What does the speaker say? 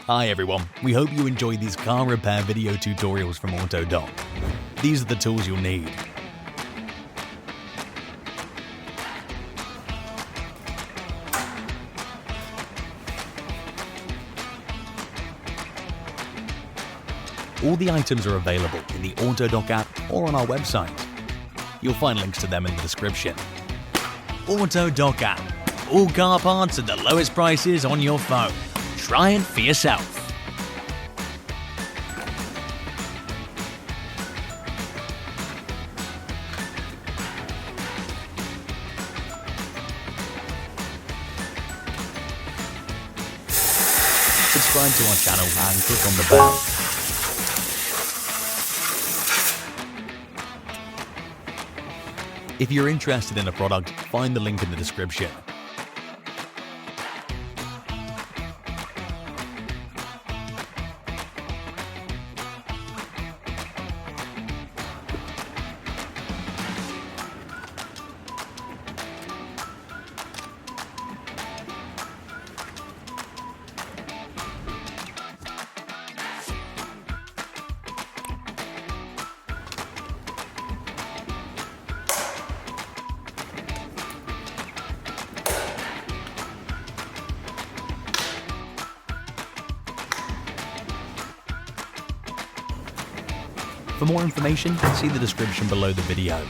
Hi everyone, we hope you enjoyed these car repair video tutorials from Autodoc. These are the tools you'll need. All the items are available in the Autodoc app or on our website. You'll find links to them in the description. Autodoc app. All car parts at the lowest prices on your phone. Try it for yourself. Subscribe to our channel and click on the bell. If you're interested in a product, find the link in the description. For more information, see the description below the video.